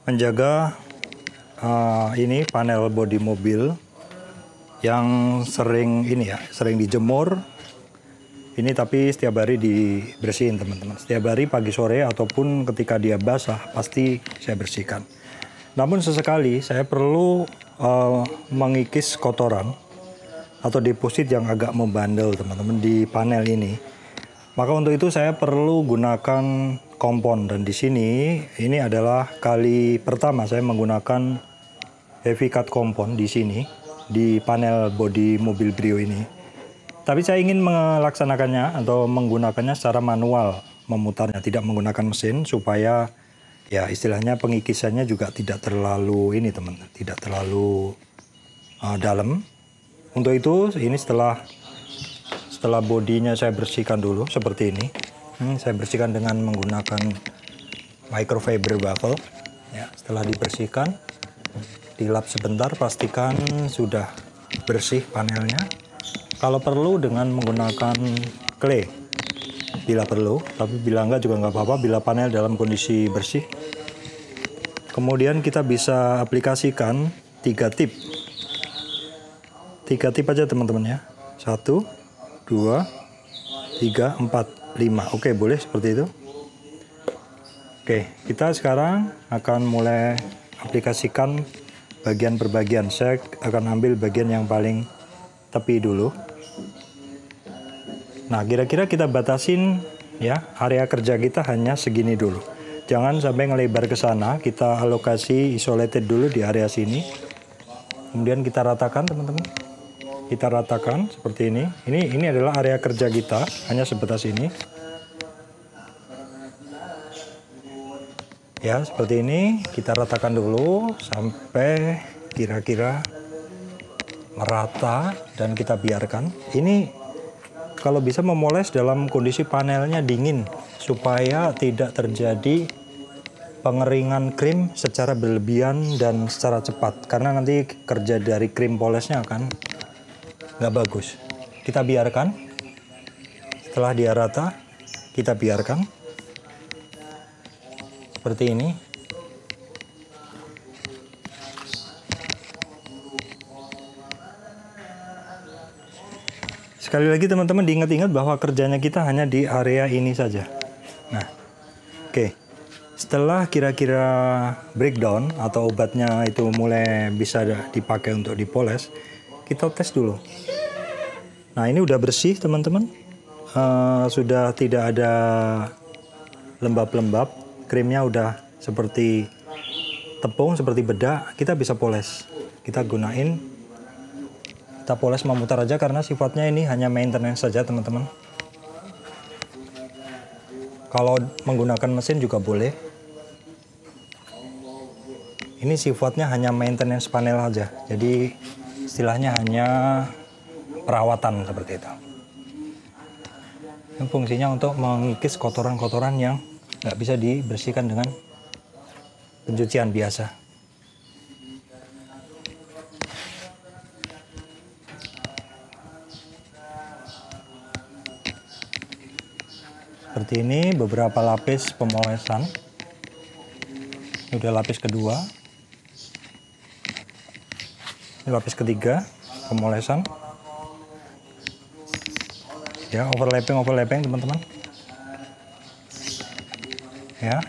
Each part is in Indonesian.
menjaga ini panel bodi mobil yang sering dijemur ini, tapi setiap hari dibersihin teman-teman. Setiap hari pagi sore ataupun ketika dia basah pasti saya bersihkan. Namun sesekali saya perlu mengikis kotoran atau deposit yang agak membandel teman-teman di panel ini. Maka untuk itu saya perlu gunakan kompon, dan di sini ini adalah kali pertama saya menggunakan heavy cut kompon di sini di panel bodi mobil Brio ini. Tapi saya ingin melaksanakannya atau menggunakannya secara manual, memutarnya tidak menggunakan mesin, supaya ya istilahnya pengikisannya juga tidak terlalu ini teman-teman, tidak terlalu dalam. Untuk itu ini setelah bodinya saya bersihkan dulu seperti ini. Saya bersihkan dengan menggunakan microfiber baffle. Ya, setelah dibersihkan, dilap sebentar, pastikan sudah bersih panelnya. Kalau perlu dengan menggunakan clay bila perlu, tapi bila enggak juga nggak apa-apa bila panel dalam kondisi bersih. Kemudian kita bisa aplikasikan 3 tip. 3 tip aja teman-teman ya. 1, 2, 3, 4, 5. Oke, boleh seperti itu. Oke, kita sekarang akan mulai aplikasikan bagian per bagian. Saya akan ambil bagian yang paling tepi dulu. Nah, kira-kira kita batasin ya, area kerja kita hanya segini dulu. Jangan sampai ngelebar ke sana. Kita alokasi isolated dulu di area sini. Kemudian kita ratakan teman-teman. Kita ratakan seperti ini. Ini adalah area kerja kita, hanya sebatas ini. Ya, seperti ini. Kita ratakan dulu sampai kira-kira merata dan kita biarkan. Ini kalau bisa memoles dalam kondisi panelnya dingin supaya tidak terjadi pengeringan krim secara berlebihan dan secara cepat, karena nanti kerja dari krim polesnya akan nggak bagus. Kita biarkan. Setelah dia rata, kita biarkan seperti ini. Sekali lagi teman-teman, diingat-ingat bahwa kerjanya kita hanya di area ini saja. Nah, oke. Setelah kira-kira breakdown atau obatnya itu mulai bisa dipakai untuk dipoles, kita tes dulu. Nah, ini udah bersih teman-teman. Sudah tidak ada lembab-lembab. Krimnya udah seperti tepung, seperti bedak. Kita bisa poles. Kita gunain. Kita poles memutar aja karena sifatnya ini hanya maintenance saja teman-teman. Kalau menggunakan mesin juga boleh. Ini sifatnya hanya maintenance panel aja. Jadi istilahnya hanya perawatan seperti itu. Yang fungsinya untuk mengikis kotoran-kotoran yang nggak bisa dibersihkan dengan pencucian biasa. Seperti ini beberapa lapis pemolesan. Ini udah lapis kedua. Ini lapis ketiga pemolesan. Ya, overlapping teman-teman. Ya.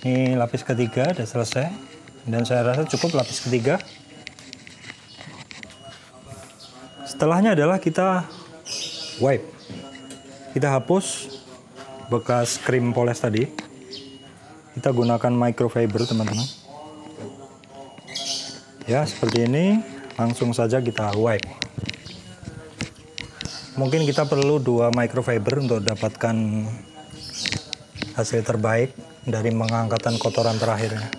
Ini lapis ketiga udah selesai. Dan saya rasa cukup lapis ketiga. Setelahnya adalah kita wipe. Kita hapus bekas krim poles tadi. Kita gunakan microfiber teman-teman. Ya, seperti ini. Langsung saja kita wipe. Mungkin kita perlu 2 microfiber untuk dapatkan hasil terbaik dari pengangkatan kotoran terakhirnya.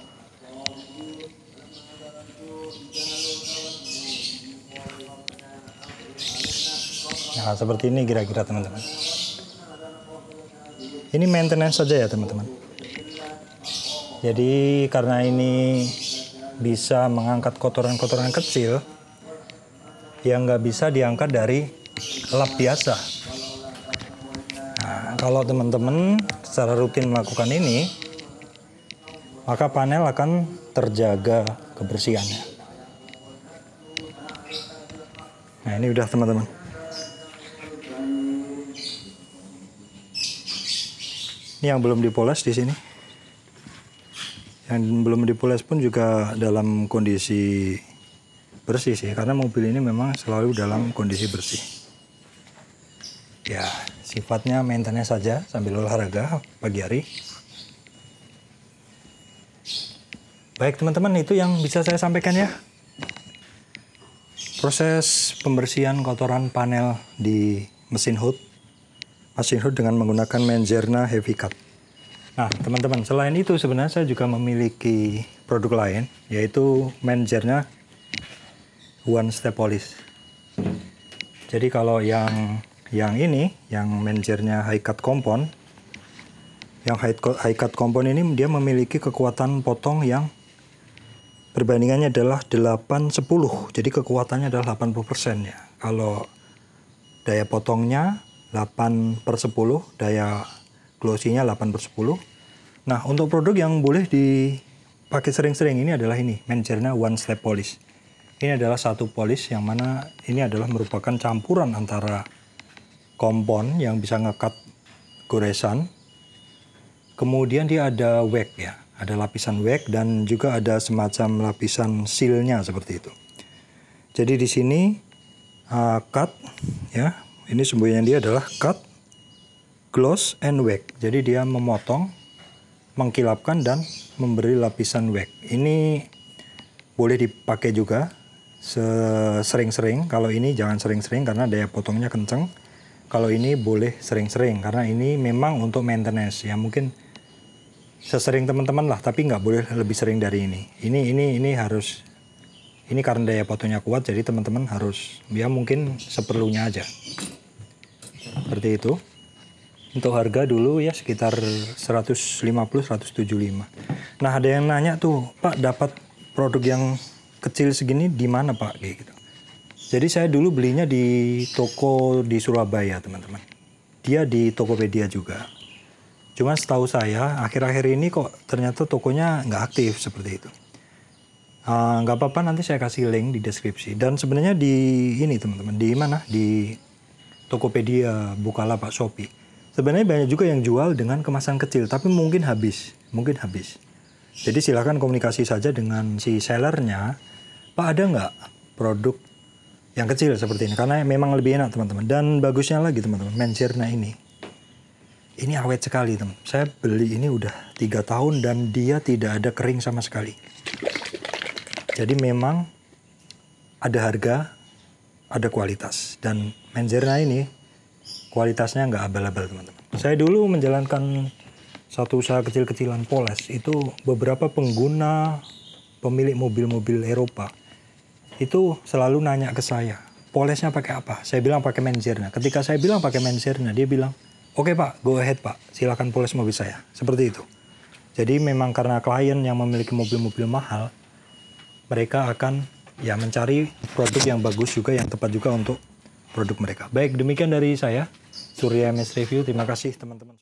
Nah, seperti ini kira-kira teman-teman. Ini maintenance saja ya teman-teman. Jadi karena ini bisa mengangkat kotoran-kotoran kecil yang nggak bisa diangkat dari lap biasa. Nah, kalau teman-teman secara rutin melakukan ini, maka panel akan terjaga kebersihannya. Nah, ini udah teman-teman. Ini yang belum dipoles di sini. Yang belum dipoles pun juga dalam kondisi bersih sih, karena mobil ini memang selalu dalam kondisi bersih. Ya, sifatnya maintenance saja sambil olahraga pagi hari. Baik teman-teman, itu yang bisa saya sampaikan ya. Proses pembersihan kotoran panel di mesin hood dengan menggunakan Manzerna Heavy Cut. Nah teman-teman, selain itu sebenarnya saya juga memiliki produk lain, yaitu Manzerna One Step Polish. Jadi kalau yang ini, yang Manzerna High Cut Compound, yang High Cut Compound ini dia memiliki kekuatan potong yang perbandingannya adalah 8-10. Jadi kekuatannya adalah 80% ya. Kalau daya potongnya 8/10, daya glossy-nya 8/10. Nah, untuk produk yang boleh dipakai sering-sering ini adalah ini, Manzerna One Step Polish. Ini adalah satu polish yang mana ini adalah merupakan campuran antara kompon yang bisa ngekat goresan. Kemudian dia ada wax ya, ada lapisan wax dan juga ada semacam lapisan sealnya seperti itu. Jadi di sini cut ya, ini semuanya dia adalah cut, gloss, and wax. Jadi dia memotong, mengkilapkan dan memberi lapisan wax. Ini boleh dipakai juga sering-sering. Kalau ini jangan sering-sering karena daya potongnya kenceng. Kalau ini boleh sering-sering karena ini memang untuk maintenance ya, mungkin sesering teman-teman lah, tapi nggak boleh lebih sering dari ini. Ini harus, ini karena daya potongnya kuat, jadi teman-teman harus ya mungkin seperlunya aja. Seperti itu. Untuk harga dulu ya sekitar 150-175. Nah, ada yang nanya tuh, Pak, dapat produk yang kecil segini di mana, Pak? Kayak gitu. Jadi saya dulu belinya di toko di Surabaya, teman-teman. Dia di Tokopedia juga. Cuma setahu saya akhir-akhir ini kok ternyata tokonya nggak aktif seperti itu. Nggak apa-apa, nanti saya kasih link di deskripsi. Dan sebenarnya di ini teman-teman, di mana? Di Tokopedia, Bukalapak, Shopee. Sebenarnya banyak juga yang jual dengan kemasan kecil, tapi mungkin habis. Jadi silakan komunikasi saja dengan si sellernya, Pak, ada nggak produk yang kecil seperti ini? Karena memang lebih enak teman-teman. Dan bagusnya lagi teman-teman, Manzerna ini awet sekali teman. Saya beli ini udah 3 tahun dan dia tidak ada kering sama sekali. Jadi memang ada harga, ada kualitas. Dan Manzerna ini kualitasnya nggak abal-abal teman-teman. Saya dulu menjalankan satu usaha kecil-kecilan poles. Itu beberapa pengguna, pemilik mobil-mobil Eropa itu selalu nanya ke saya, polesnya pakai apa? Saya bilang pakai Manzerna. Ketika saya bilang pakai Manzerna, dia bilang, oke Pak, go ahead Pak, silakan poles mobil saya. Seperti itu. Jadi memang karena klien yang memiliki mobil-mobil mahal, mereka akan ya mencari produk yang bagus juga, yang tepat juga untuk produk mereka. Baik, demikian dari saya, Surya MS Review. Terima kasih teman-teman.